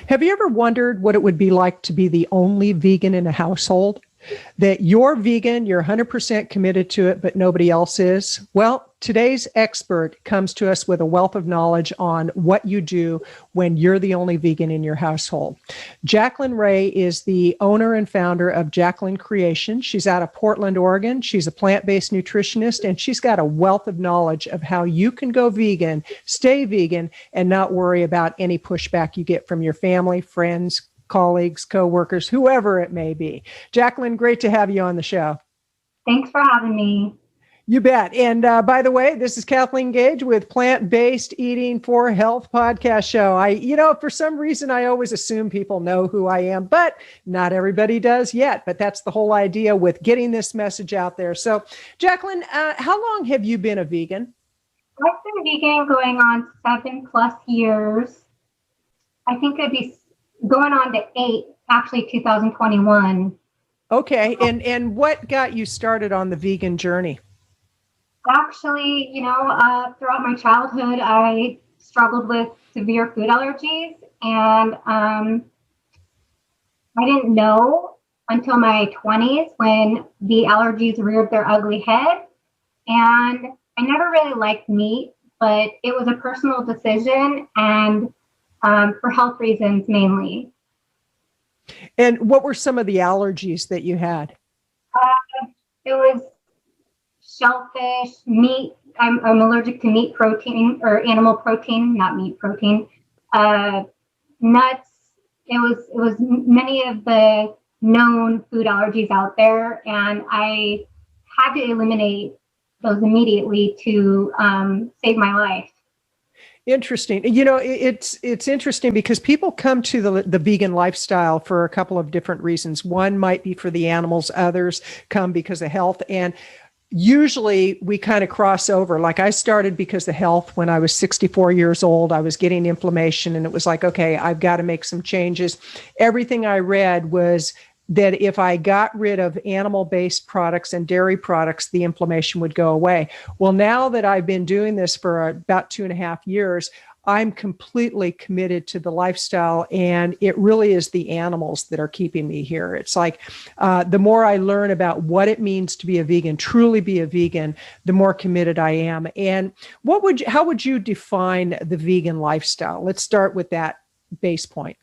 Have you ever wondered what it would be like to be the only vegan in a household? That you're vegan, you're 100% committed to it, but nobody else is? Well, today's expert comes to us with a wealth of knowledge on what you do when you're the only vegan in your household. Jaclyn Rae is the owner and founder of Jaclyn Creations. She's out of Portland, Oregon. She's a plant-based nutritionist, and she's got a wealth of knowledge of how you can go vegan, stay vegan, and not worry about any pushback you get from your family, friends, colleagues, coworkers, whoever it may be. Jaclyn, great to have you on the show. Thanks for having me. You bet. And by the way, this is Kathleen Gage with Plant-Based Eating for Health podcast show. For some reason, I always assume people know who I am, but not everybody does yet. But that's the whole idea with getting this message out there. So, Jaclyn, how long have you been a vegan? I've been vegan going on 7+ years. I think it'd be going on to 8, actually 2021. Okay. And what got you started on the vegan journey? Actually, throughout my childhood, I struggled with severe food allergies, and I didn't know until my 20s when the allergies reared their ugly head. And I never really liked meat, but it was a personal decision, and for health reasons mainly. And what were some of the allergies that you had? It was shellfish, meat. I'm allergic to meat protein or animal protein, not meat protein. Nuts. It was many of the known food allergies out there, and I had to eliminate those immediately to save my life. Interesting. It's interesting because people come to the vegan lifestyle for a couple of different reasons. One might be for the animals, others come because of health. And usually we kind of cross over. Like I started because of health when I was 64 years old. I was getting inflammation, and it was like, okay, I've got to make some changes. Everything I read was that if I got rid of animal-based products and dairy products, the inflammation would go away. Well, now that I've been doing this for about 2.5 years, I'm completely committed to the lifestyle, and it really is the animals that are keeping me here. It's like the more I learn about what it means to be a vegan, truly be a vegan, the more committed I am. And how would you define the vegan lifestyle? Let's start with that base point.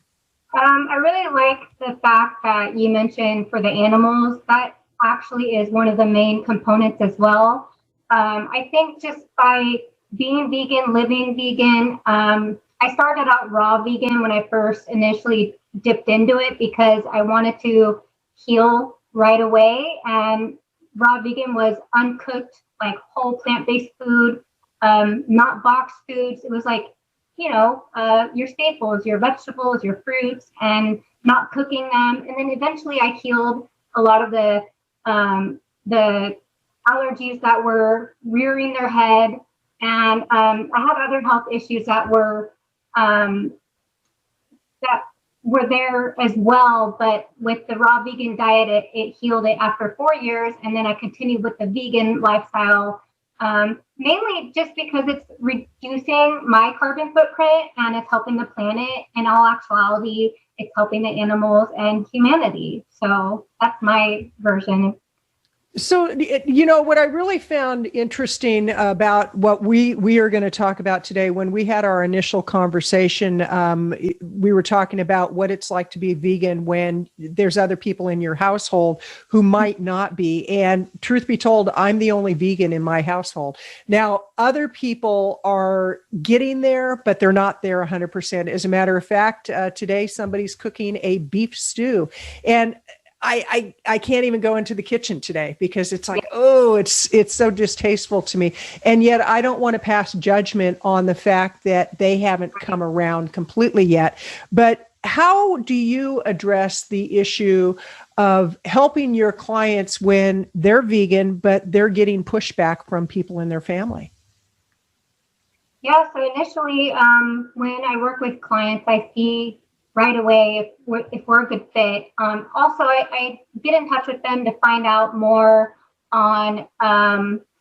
I really like the fact that you mentioned for the animals. That actually is one of the main components as well. I think just by being vegan, living vegan, I started out raw vegan when I first initially dipped into it because I wanted to heal right away. And raw vegan was uncooked, like whole plant-based food, not boxed foods. It was like, your staples, your vegetables, your fruits, and not cooking them. And then eventually I healed a lot of the allergies that were rearing their head. And I had other health issues that were there as well. But with the raw vegan diet, it healed it after 4 years. And then I continued with the vegan lifestyle. Mainly just because it's reducing my carbon footprint and it's helping the planet. In all actuality, it's helping the animals and humanity. So that's my version. So, what I really found interesting about what we are going to talk about today, when we had our initial conversation, we were talking about what it's like to be vegan when there's other people in your household who might not be. And truth be told, I'm the only vegan in my household. Now, other people are getting there, but they're not there 100%. As a matter of fact, today somebody's cooking a beef stew. And I can't even go into the kitchen today because it's like, it's so distasteful to me. And yet I don't want to pass judgment on the fact that they haven't come around completely yet. But how do you address the issue of helping your clients when they're vegan, but they're getting pushback from people in their family? Yeah, so initially, when I work with clients, I see right away if we're a good fit. Also, I get in touch with them to find out more on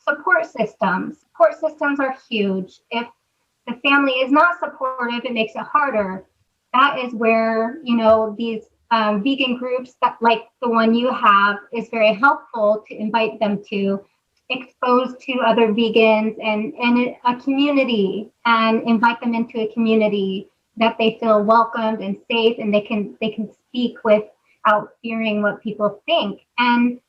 support systems. Support systems are huge. If the family is not supportive, it makes it harder. that is where, you know, these vegan groups that, like the one you have, is very helpful to invite them to expose to other vegans and a community, and invite them into a community that they feel welcomed and safe, and they can speak without fearing what people think. And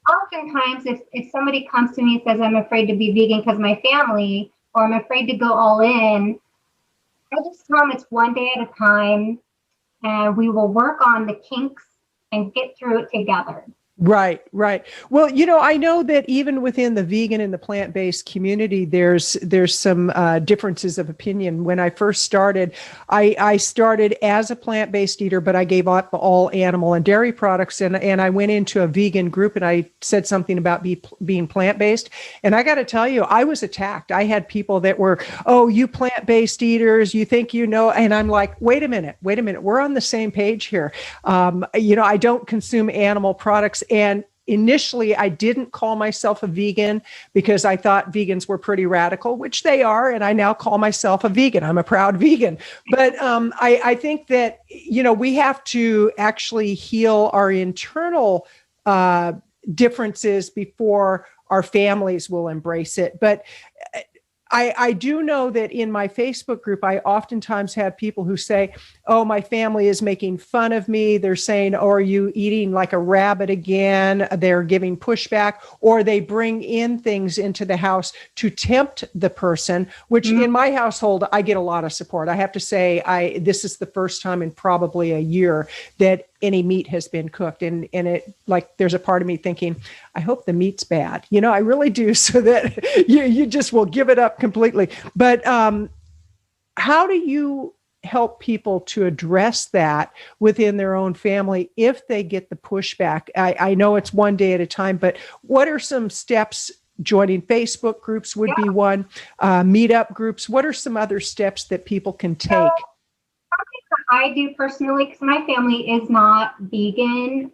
oftentimes if somebody comes to me and says, I'm afraid to be vegan because my family, or I'm afraid to go all in, I just tell them it's one day at a time, and we will work on the kinks and get through it together. Right, right. Well, you know, I know that even within the vegan and the plant-based community, there's some differences of opinion. When I first started, I started as a plant-based eater, but I gave up all animal and dairy products, and I went into a vegan group, and I said something about being plant-based. And I got to tell you, I was attacked. I had people that were, oh, you plant-based eaters, you think you know, and I'm like, wait a minute, we're on the same page here. You know, I don't consume animal products. And initially, I didn't call myself a vegan because I thought vegans were pretty radical, which they are. And I now call myself a vegan. I'm a proud vegan. But I think that, you know, we have to actually heal our internal differences before our families will embrace it. But I do know that in my Facebook group, I oftentimes have people who say, oh, my family is making fun of me. They're saying, oh, are you eating like a rabbit again? They're giving pushback, or they bring in things into the house to tempt the person, which in my household, I get a lot of support. I have to say, this is the first time in probably a year that any meat has been cooked. And it, like, there's a part of me thinking, I hope the meat's bad. You know, I really do, so that you just will give it up completely. But how do you help people to address that within their own family if they get the pushback? I know it's one day at a time, but what are some steps? Joining Facebook groups would be one, meetup groups. What are some other steps that people can take? I do personally, because my family is not vegan.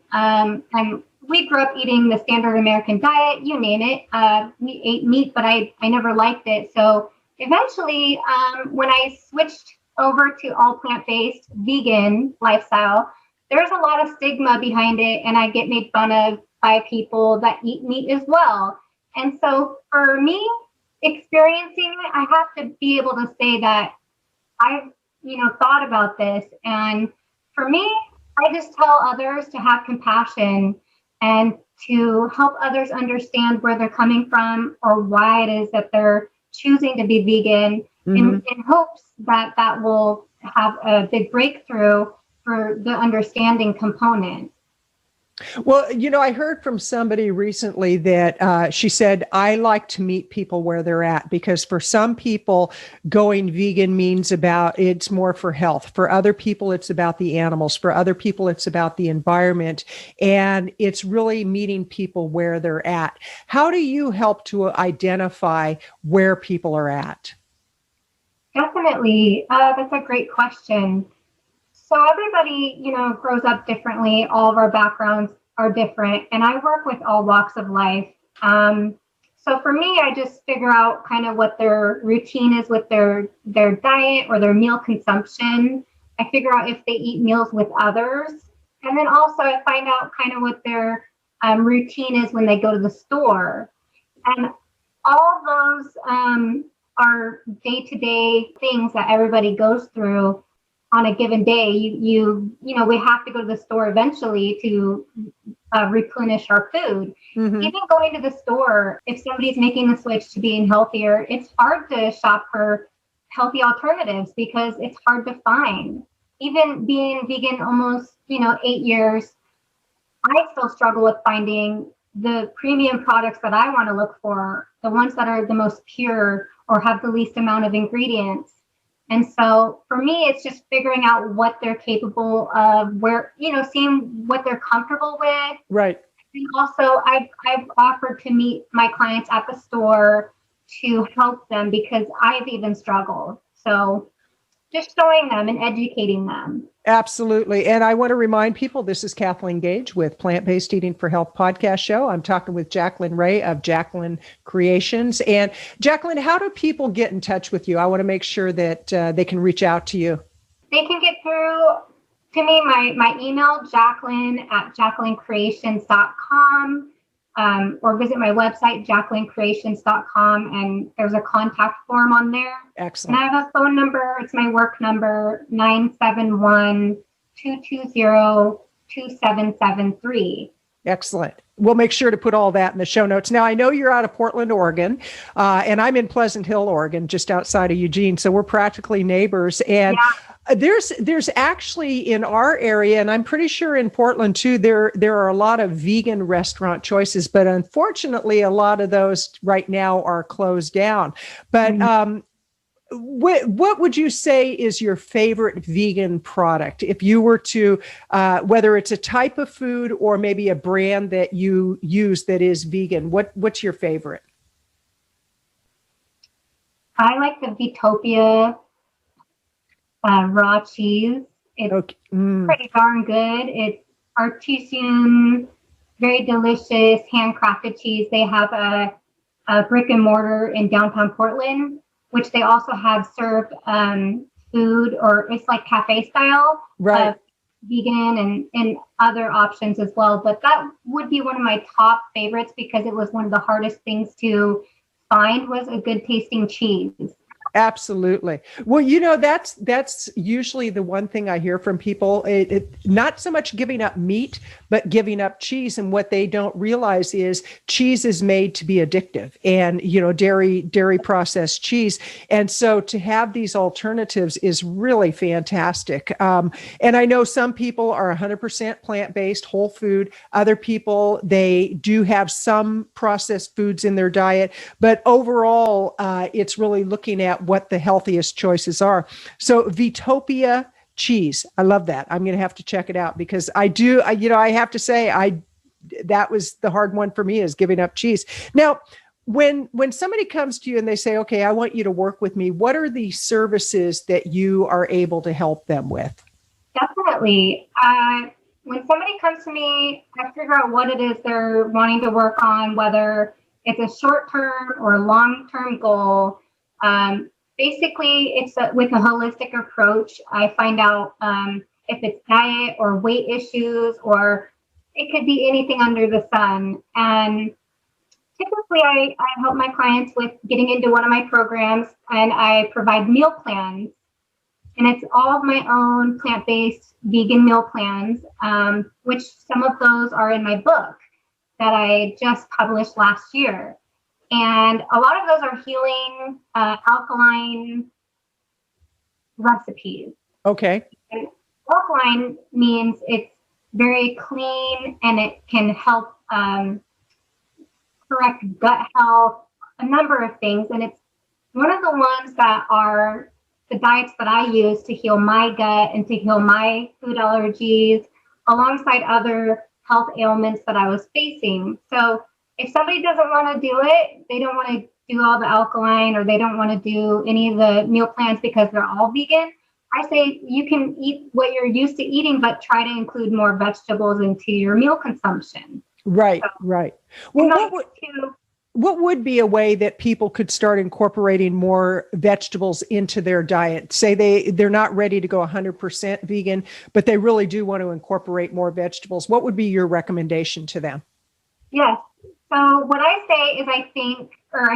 We grew up eating the standard American diet, you name it. We ate meat, but I never liked it. So eventually, when I switched over to all plant-based vegan lifestyle, there's a lot of stigma behind it, and I get made fun of by people that eat meat as well. And so for me, experiencing it, I have to be able to say that I've thought about this. And for me, I just tell others to have compassion and to help others understand where they're coming from, or why it is that they're choosing to be vegan, in hopes that that will have a big breakthrough for the understanding component. Well, you know, I heard from somebody recently that she said, I like to meet people where they're at, because for some people, going vegan means it's more for health. For other people, it's about the animals. For other people, it's about the environment. And it's really meeting people where they're at. How do you help to identify where people are at? Definitely. That's a great question. So everybody, grows up differently. All of our backgrounds are different, and I work with all walks of life. So for me, I just figure out kind of what their routine is with their diet or their meal consumption. I figure out if they eat meals with others, and then also I find out kind of what their routine is when they go to the store. And all those are day-to-day things that everybody goes through on a given day. We have to go to the store eventually to replenish our food. Even going to the store, if somebody's making the switch to being healthier, it's hard to shop for healthy alternatives because it's hard to find. Even being vegan almost 8 years, I still struggle with finding the premium products that I want to look for, the ones that are the most pure or have the least amount of ingredients. And so for me, it's just figuring out what they're capable of, seeing what they're comfortable with. Right. And also I've offered to meet my clients at the store to help them, because I've even struggled. So just showing them and educating them. Absolutely. And I want to remind people, this is Kathleen Gage with Plant-Based Eating for Health podcast show. I'm talking with Jaclyn Rae of Jaclyn Creations. And Jaclyn, how do people get in touch with you? I want to make sure that they can reach out to you. They can get through to me, my email, Jaclyn@jaclyncreations.com, or visit my website, jaclyncreations.com, and there's a contact form on there. Excellent. And I have a phone number. It's my work number, 971-220-2773. Excellent. We'll make sure to put all that in the show notes. Now, I know you're out of Portland, Oregon, and I'm in Pleasant Hill, Oregon, just outside of Eugene. So we're practically neighbors. And there's actually in our area, and I'm pretty sure in Portland too, there are a lot of vegan restaurant choices, but unfortunately, a lot of those right now are closed down. But what would you say is your favorite vegan product? If you were to, whether it's a type of food or maybe a brand that you use that is vegan, what's your favorite? I like the Vitopia raw cheese. It's pretty darn good. It's artisan, very delicious, handcrafted cheese. They have a brick and mortar in downtown Portland, which they also have served food, or it's like cafe style, right? Vegan and other options as well. But that would be one of my top favorites because it was one of the hardest things to find, was a good tasting cheese. Absolutely. Well, that's usually the one thing I hear from people. It not so much giving up meat, but giving up cheese. And what they don't realize is cheese is made to be addictive, and dairy processed cheese. And so to have these alternatives is really fantastic. And I know some people are 100% plant-based, whole food. Other people, they do have some processed foods in their diet, but overall, it's really looking at what the healthiest choices are. So Vitopia cheese, I love that. I'm going to have to check it out because I have to say, that was the hard one for me, is giving up cheese. Now, when somebody comes to you and they say, okay, I want you to work with me, what are the services that you are able to help them with? Definitely. When somebody comes to me, I figure out what it is they're wanting to work on, whether it's a short-term or long-term goal. Basically, it's with a holistic approach. I find out if it's diet or weight issues, or it could be anything under the sun. And typically, I help my clients with getting into one of my programs, and I provide meal plans. And it's all of my own plant-based vegan meal plans, which some of those are in my book that I just published last year. And a lot of those are healing, alkaline recipes. Okay. And alkaline means it's very clean, and it can help correct gut health, a number of things. And it's one of the ones that are the diets that I use to heal my gut and to heal my food allergies, alongside other health ailments that I was facing. So if somebody doesn't want to do it, they don't want to do all the alkaline, or they don't want to do any of the meal plans because they're all vegan, I say you can eat what you're used to eating, but try to include more vegetables into your meal consumption. Right, right. Well, what would be a way that people could start incorporating more vegetables into their diet? Say they're not ready to go 100% vegan, but they really do want to incorporate more vegetables. What would be your recommendation to them? Yes. So what I say is I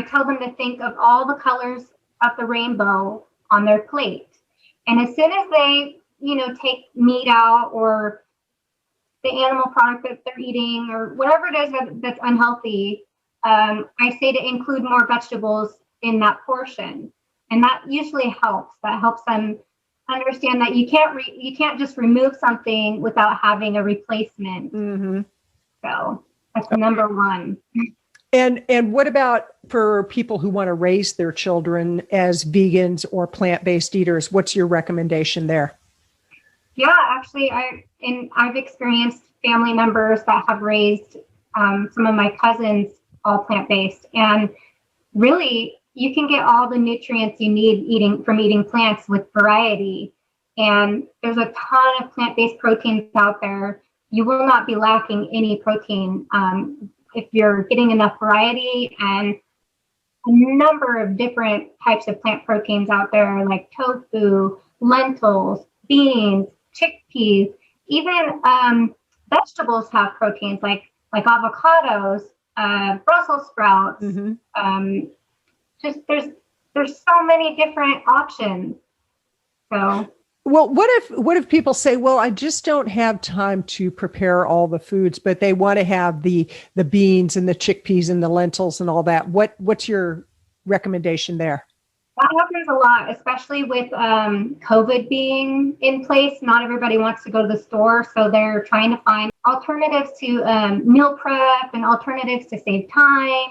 tell them to think of all the colors of the rainbow on their plate. And as soon as they, take meat out, or the animal product that they're eating, or whatever it is that's unhealthy, I say to include more vegetables in that portion. And that usually helps. That helps them understand that you can't just remove something without having a replacement. Mm-hmm. So that's number one. And what about for people who want to raise their children as vegans or plant-based eaters? What's your recommendation there? Yeah, actually, I've experienced family members that have raised some of my cousins all plant-based, and really, you can get all the nutrients you need eating plants with variety. And there's a ton of plant-based proteins out there. You will not be lacking any protein if you're getting enough variety, and a number of different types of plant proteins out there, like tofu, lentils, beans, chickpeas, even vegetables have proteins like avocados, Brussels sprouts. Just there's so many different options. So. Well, what if people say, well, I just don't have time to prepare all the foods, but they want to have the beans and the chickpeas and the lentils and all that. What's your recommendation there? That happens a lot, especially with COVID being in place. Not everybody wants to go to the store, so they're trying to find alternatives to meal prep and alternatives to save time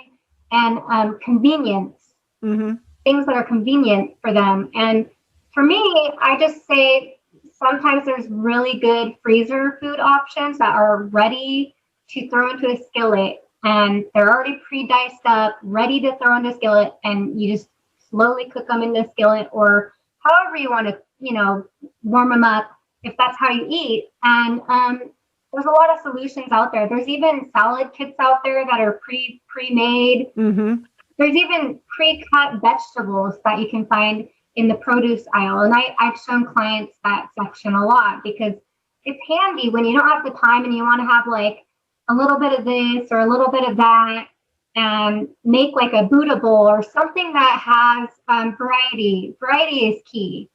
and convenience, things that are convenient for them. And for me, I just say sometimes there's really good freezer food options that are ready to throw into a skillet, and they're already pre-diced up, ready to throw into a skillet, and you just slowly cook them in the skillet or however you want to, warm them up if that's how you eat. And there's a lot of solutions out there. There's even salad kits out there that are pre-made. There's even pre-cut vegetables that you can find in the produce aisle. And I've shown clients that section a lot because it's handy when you don't have the time and you want to have like a little bit of this or a little bit of that and make like a Buddha bowl or something that has variety. Variety is key.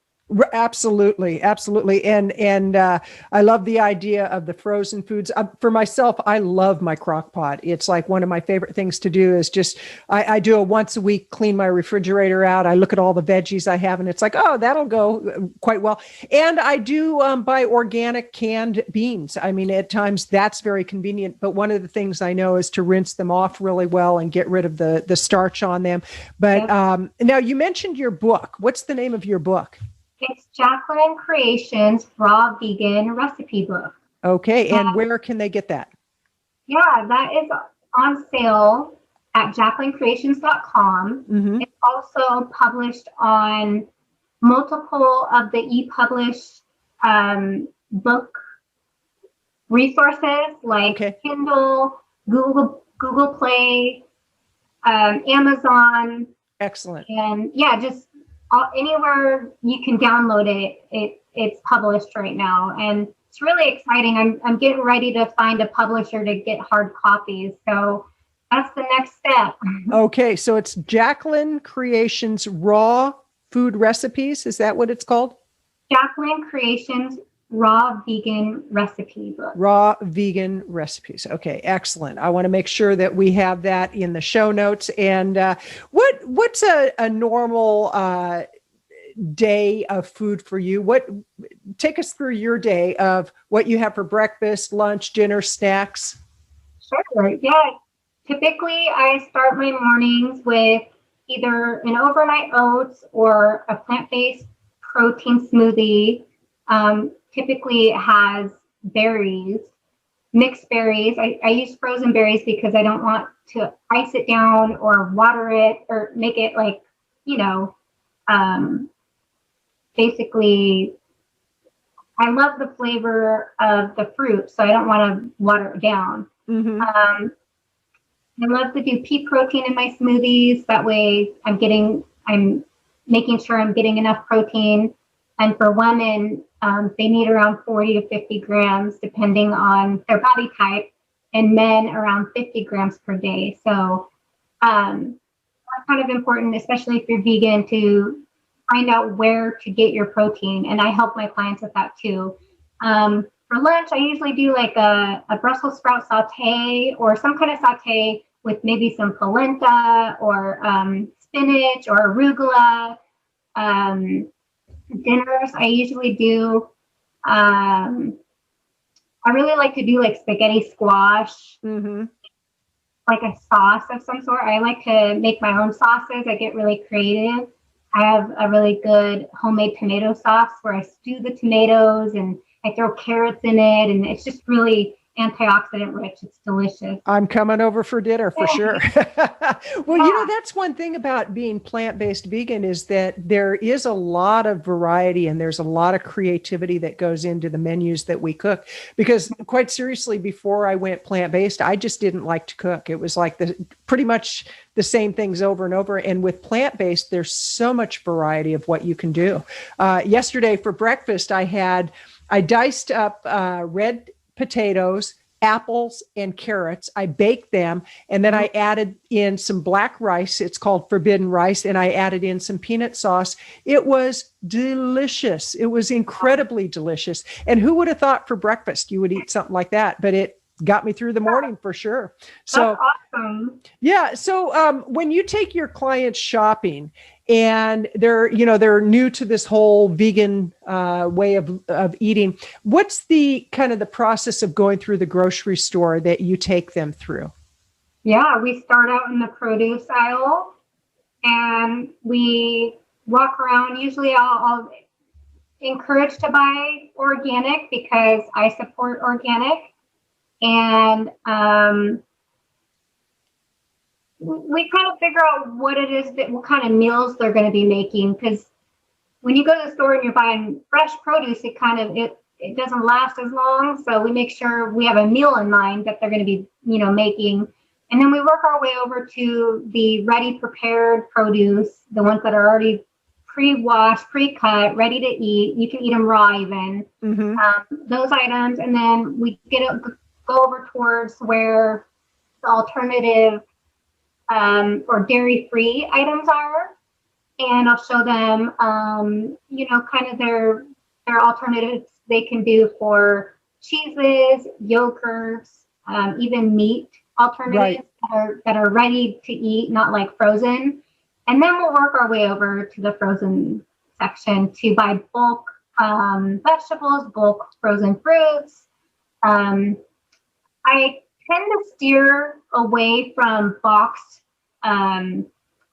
Absolutely. And I love the idea of the frozen foods. For myself, I love my crock pot. It's like one of my favorite things to do is just, I do a once a week, clean my refrigerator out. I look at all the veggies I have and it's like, oh, that'll go quite well. And I do buy organic canned beans. I mean, at times that's very convenient, but one of the things I know is to rinse them off really well and get rid of the starch on them. But now you mentioned your book. What's the name of your book? It's Jaclyn Creations Raw Vegan Recipe Book. Okay, and where can they get that? Yeah, that is on sale at jaclyncreations.com. It's also published on multiple of the e-published book resources like Kindle, Google Play, Amazon. Excellent. And just anywhere you can download it's published right now, and it's really exciting. I'm getting ready to find a publisher to get hard copies, so that's the next step. Okay, so it's Jaclyn Creations Raw Food Recipes. Is that what it's called? Jaclyn Creations Raw Vegan Recipe Book. Raw Vegan Recipes. Okay, excellent. I want to make sure that we have that in the show notes. And what's a normal day of food for you? Take us through your day of what you have for breakfast, lunch, dinner, snacks. Sure. Yeah. Typically, I start my mornings with either an overnight oats or a plant-based protein smoothie. Typically it has berries, mixed berries. I use frozen berries because I don't want to ice it down or water it or make it like, basically I love the flavor of the fruit, so I don't want to water it down. I love to do pea protein in my smoothies. That way I'm making sure I'm getting enough protein. And for women, they need around 40 to 50 grams, depending on their body type, and men around 50 grams per day. So that's kind of important, especially if you're vegan, to find out where to get your protein. And I help my clients with that too. For lunch, I usually do like a Brussels sprout saute or some kind of saute with maybe some polenta or spinach or arugula. Dinners, I usually do, I really like to do like spaghetti squash, like a sauce of some sort. I like to make my own sauces. I get really creative. I have a really good homemade tomato sauce where I stew the tomatoes and I throw carrots in it, and it's just really antioxidant rich. It's delicious. I'm coming over for dinner for sure. Well, that's one thing about being plant-based vegan is that there is a lot of variety and there's a lot of creativity that goes into the menus that we cook. Because quite seriously, before I went plant-based, I just didn't like to cook. It was like pretty much the same things over and over. And with plant-based, there's so much variety of what you can do. Yesterday for breakfast, I had I diced up red potatoes, apples, and carrots. I baked them, and then I added in some black rice. It's called forbidden rice, and I added in some peanut sauce. It was delicious. It was incredibly delicious. And who would have thought for breakfast you would eat something like that? But it got me through the morning for sure. So That's awesome. yeah. So when you take your clients shopping and they're new to this whole vegan way of eating, what's the kind of the process of going through the grocery store that you take them through? Yeah, we start out in the produce aisle and we walk around. Usually I'll encourage to buy organic because I support organic. And we kind of figure out what kind of meals they're going to be making. Because when you go to the store and you're buying fresh produce, it doesn't last as long. So we make sure we have a meal in mind that they're going to be, making. And then we work our way over to the ready prepared produce, the ones that are already pre-washed, pre-cut, ready to eat. You can eat them raw even. Those items. And then we go over towards where the alternative or dairy-free items are, and I'll show them, kind of their alternatives they can do for cheeses, yogurts, even meat alternatives that are ready to eat, not like frozen. And then we'll work our way over to the frozen section to buy bulk vegetables, bulk frozen fruits. I tend to steer away from boxed,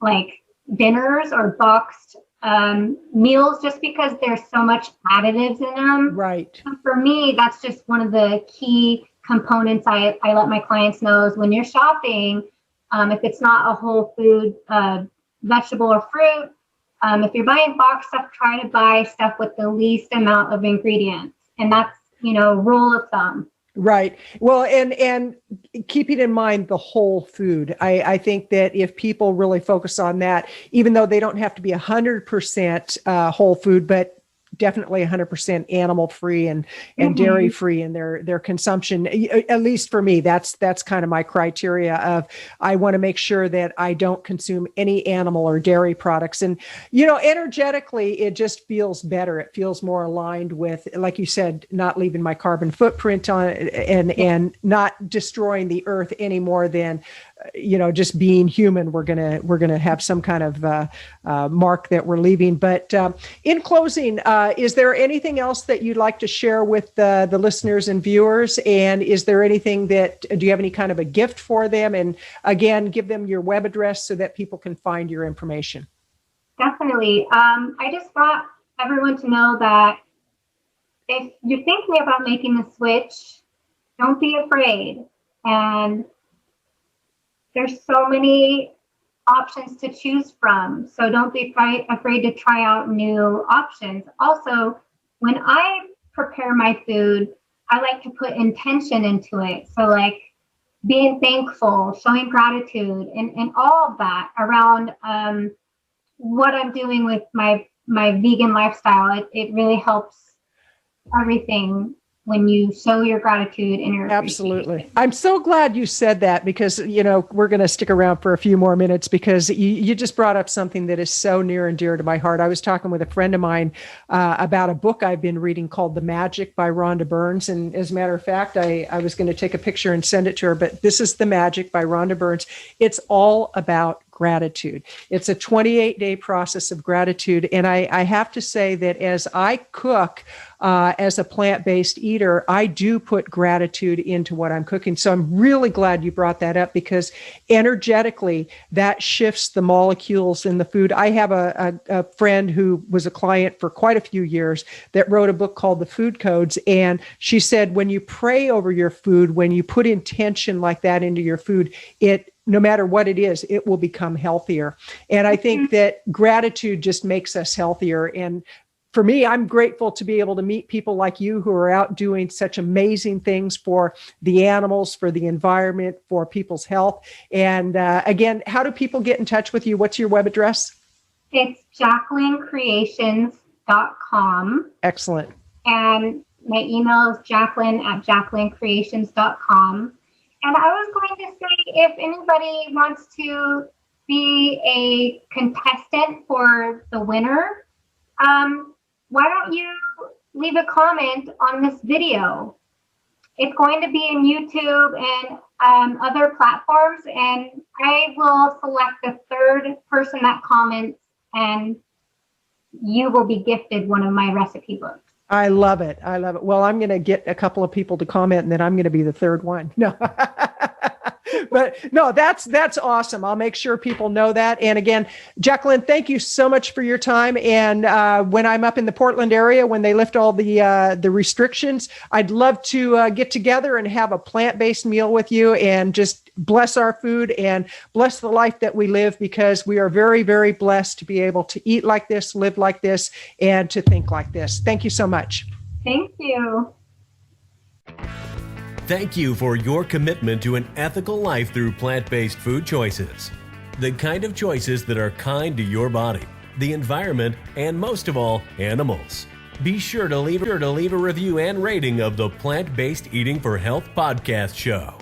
like dinners or boxed meals, just because there's so much additives in them. Right. So for me, that's just one of the key components I let my clients know is when you're shopping, if it's not a whole food vegetable or fruit, if you're buying boxed stuff, try to buy stuff with the least amount of ingredients. And that's, rule of thumb. Right. Well, and keeping in mind the whole food, I think that if people really focus on that, even though they don't have to be 100% whole food, but definitely 100% animal free and dairy free in their consumption. At least for me, that's kind of my criteria of, I want to make sure that I don't consume any animal or dairy products. And, energetically, it just feels better. It feels more aligned with, like you said, not leaving my carbon footprint on it and not destroying the earth any more than, just being human. We're going to have some kind of mark that we're leaving. But in closing, is there anything else that you'd like to share with the listeners and viewers? And is there anything do you have any kind of a gift for them? And again, give them your web address so that people can find your information. Definitely. I just want everyone to know that if you're thinking about making the switch, don't be afraid. And there's so many options to choose from. So don't be afraid to try out new options. Also, when I prepare my food, I like to put intention into it. So like being thankful, showing gratitude, and all of that around what I'm doing with my vegan lifestyle. It really helps everything when you show your gratitude and your Absolutely. I'm so glad you said that because, we're going to stick around for a few more minutes because you just brought up something that is so near and dear to my heart. I was talking with a friend of mine about a book I've been reading called The Magic by Rhonda Burns. And as a matter of fact, I was going to take a picture and send it to her, but this is The Magic by Rhonda Burns. It's all about gratitude. It's a 28-day process of gratitude. And I have to say that as I cook, as a plant-based eater, I do put gratitude into what I'm cooking. So I'm really glad you brought that up because energetically that shifts the molecules in the food. I have a friend who was a client for quite a few years that wrote a book called The Food Codes. And she said, when you pray over your food, when you put intention like that into your food, no matter what it is, it will become healthier. And I think that gratitude just makes us healthier. And for me, I'm grateful to be able to meet people like you who are out doing such amazing things for the animals, for the environment, for people's health. And again, how do people get in touch with you? What's your web address? It's JaclynCreations.com. Excellent. And My email is jaclyn@jaclyncreations.com. And I was going to say, if anybody wants to be a contestant for the winner, why don't you leave a comment on this video? It's going to be in YouTube and other platforms, and I will select the third person that comments, and you will be gifted one of my recipe books. I love it. I love it. Well, I'm going to get a couple of people to comment, and then I'm going to be the third one. No. But no, that's awesome. I'll make sure people know that. And again, Jaclyn, thank you so much for your time. And when I'm up in the Portland area, when they lift all the restrictions, I'd love to get together and have a plant-based meal with you and just bless our food and bless the life that we live, because we are very, very blessed to be able to eat like this, live like this, and to think like this. Thank you so much. Thank you. Thank you for your commitment to an ethical life through plant-based food choices. The kind of choices that are kind to your body, the environment, and most of all, animals. Be sure to leave a review and rating of the Plant-Based Eating for Health podcast show.